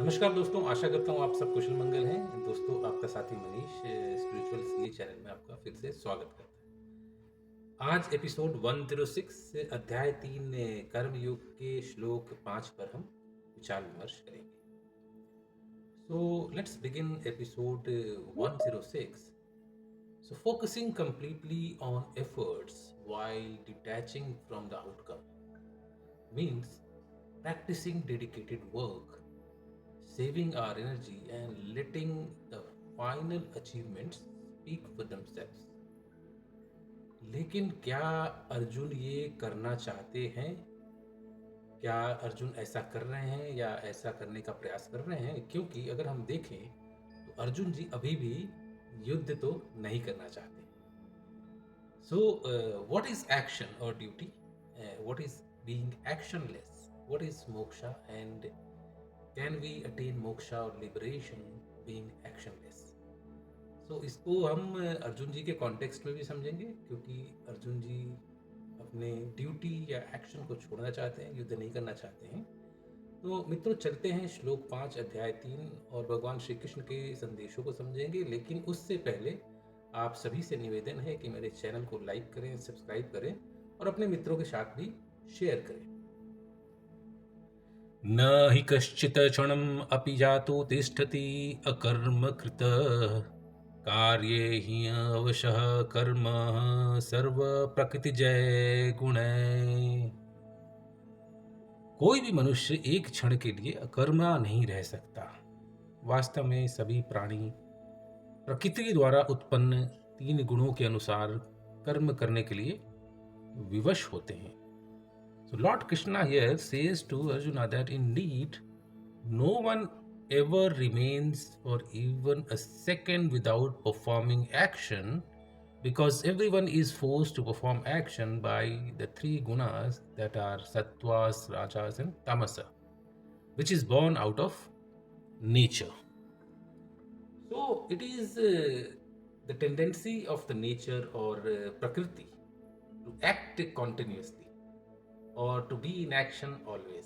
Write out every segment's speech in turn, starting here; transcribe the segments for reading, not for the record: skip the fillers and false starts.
नमस्कार दोस्तों, आशा करता हूँ आप सब कुशल मंगल हैं। दोस्तों, आपका साथी मनीष स्पिरिचुअल सीए चैनल में आपका फिर से स्वागत करता है। आज एपिसोड 106 अध्याय 3 कर्म योग के श्लोक 5 पर हम विचार विमर्श करेंगे। So let's begin episode 106. So focusing completely on efforts while detaching from the outcome means practicing dedicated work, saving our energy and letting the final achievements speak for themselves. लेकिन क्या अर्जुन ये करना चाहते हैं? क्या अर्जुन ऐसा कर रहे हैं या ऐसा करने का प्रयास कर रहे हैं? क्योंकि अगर हम देखें तो अर्जुन जी अभी भी युद्ध तो नहीं करना चाहते। So, what is action or duty? What is being actionless? What is moksha? And can we attain moksha or liberation being actionless? इसको हम अर्जुन जी के कॉन्टेक्स्ट में भी समझेंगे, क्योंकि अर्जुन जी अपने ड्यूटी या एक्शन को छोड़ना चाहते हैं, युद्ध नहीं करना चाहते हैं। तो मित्रों, चलते हैं श्लोक 5 अध्याय 3 और भगवान श्री कृष्ण के संदेशों को समझेंगे। लेकिन उससे पहले आप सभी से निवेदन है कि मेरे चैनल को लाइक करें, सब्सक्राइब करें और अपने मित्रों के साथ भी शेयर करें। न हि कश्चित् क्षणम् अपि जातु तिष्ठति अकर्मकृत कार्ये हि अवशः कर्म सर्व प्रकृतिजय गुण। कोई भी मनुष्य एक क्षण के लिए अकर्मा नहीं रह सकता। वास्तव में सभी प्राणी प्रकृति द्वारा उत्पन्न 3 गुणों के अनुसार कर्म करने के लिए विवश होते हैं। So Lord Krishna here says to Arjuna that indeed no one ever remains for even a second without performing action, because everyone is forced to perform action by the 3 gunas that are sattvas, rajas and tamasa, which is born out of nature. So it is the tendency of the nature or prakriti to act continuously or to be in action always.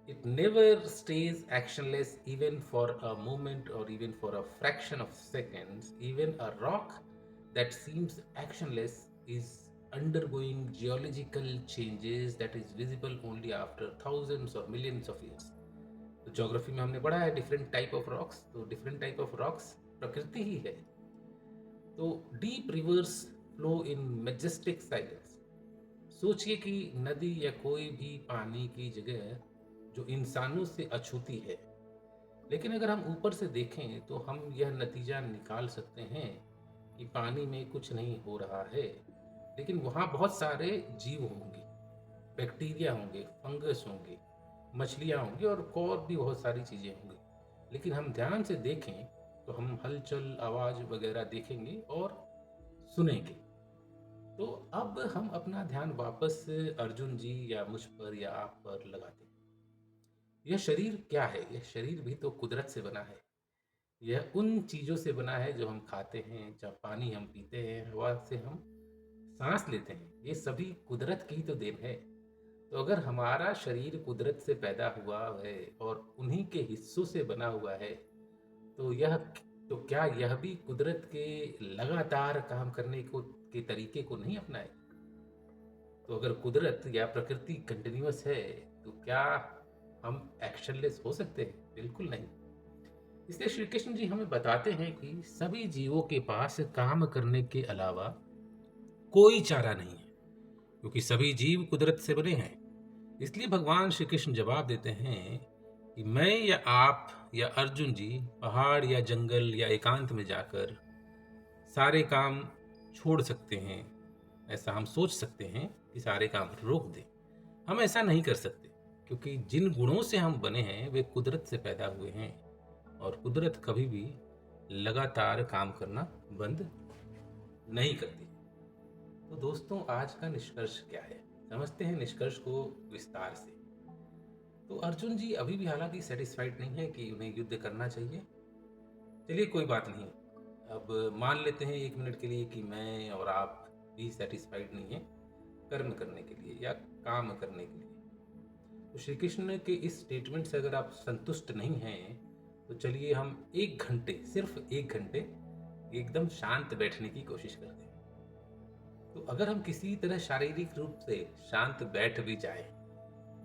It never stays actionless even for a moment or even for a fraction of seconds. Even a rock that seems actionless is undergoing geological changes that is visible only after thousands or millions of years. तो geography में हमने पढ़ा है different type of rocks. तो different type of rocks प्रकृति ही है। तो deep reverse flow in majestic silence. सोचिए कि नदी या कोई भी पानी की जगह जो इंसानों से अछूती है, लेकिन अगर हम ऊपर से देखें तो हम यह नतीजा निकाल सकते हैं कि पानी में कुछ नहीं हो रहा है, लेकिन वहाँ बहुत सारे जीव होंगे, बैक्टीरिया होंगे, फंगस होंगे, मछलियाँ होंगी और भी बहुत सारी चीज़ें होंगी। लेकिन हम ध्यान से देखें तो हम हलचल, आवाज़ वगैरह देखेंगे और सुनेंगे। तो अब हम अपना ध्यान वापस अर्जुन जी या मुझ पर या आप पर लगाते हैं। यह शरीर क्या है? यह शरीर भी तो कुदरत से बना है। यह उन चीज़ों से बना है जो हम खाते हैं, जब पानी हम पीते हैं, हवा से हम सांस लेते हैं। ये सभी कुदरत की ही तो देन है। तो अगर हमारा शरीर कुदरत से पैदा हुआ है और उन्हीं के हिस्सों से बना हुआ है, तो क्या यह भी कुदरत के लगातार काम करने को के तरीके को नहीं अपनाए? तो अगर कुदरत या प्रकृति कंटिन्यूअस है, तो क्या हम एक्शनलेस हो सकते हैं? बिल्कुल नहीं। इसलिए श्री कृष्ण जी हमें बताते हैं कि सभी जीवों के पास काम करने के अलावा कोई चारा नहीं है, क्योंकि सभी जीव कुदरत से बने हैं। इसलिए भगवान श्री कृष्ण जवाब देते हैं कि मैं या आप या अर्जुन जी पहाड़ या जंगल या एकांत में जाकर सारे काम छोड़ सकते हैं। ऐसा हम सोच सकते हैं कि सारे काम रोक दें। हम ऐसा नहीं कर सकते, क्योंकि जिन गुणों से हम बने हैं वे कुदरत से पैदा हुए हैं और कुदरत कभी भी लगातार काम करना बंद नहीं करती। तो दोस्तों, आज का निष्कर्ष क्या है? समझते हैं निष्कर्ष को विस्तार से। तो अर्जुन जी अभी भी हालांकि सेटिस्फाइड नहीं है कि उन्हें युद्ध करना चाहिए। चलिए, कोई बात नहीं। अब मान लेते हैं 1 मिनट के लिए कि मैं और आप भी सेटिस्फाइड नहीं है कर्म करने के लिए या काम करने के लिए। तो श्री कृष्ण के इस स्टेटमेंट से अगर आप संतुष्ट नहीं हैं तो चलिए हम 1 घंटे, सिर्फ 1 घंटे एकदम शांत बैठने की कोशिश करते हैं। तो अगर हम किसी तरह शारीरिक रूप से शांत बैठ भी जाएं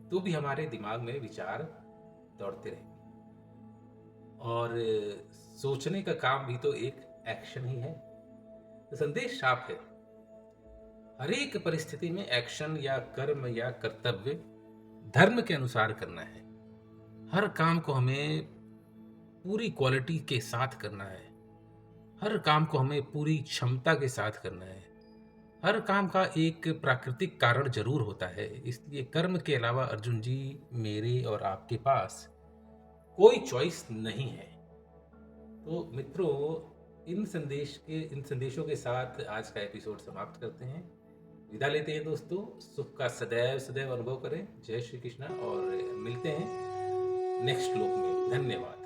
तो भी हमारे दिमाग में विचार दौड़ते रहेंगे, और सोचने का काम भी तो एक एक्शन ही है। तो संदेश साफ है, हर एक परिस्थिति में एक्शन या कर्म या कर्तव्य धर्म के अनुसार करना है। हर काम को हमें पूरी क्वालिटी के साथ करना है, हर काम को हमें पूरी क्षमता के साथ करना है। हर काम का एक प्राकृतिक कारण जरूर होता है, इसलिए कर्म के अलावा अर्जुन जी मेरे और आपके पास कोई चॉइस नहीं है। तो मित्रों, इन संदेशों के साथ आज का एपिसोड समाप्त करते हैं, विदा लेते हैं दोस्तों। सुख का सदैव सदैव अनुभव करें। जय श्री कृष्णा, और मिलते हैं नेक्स्ट श्लोक में। धन्यवाद।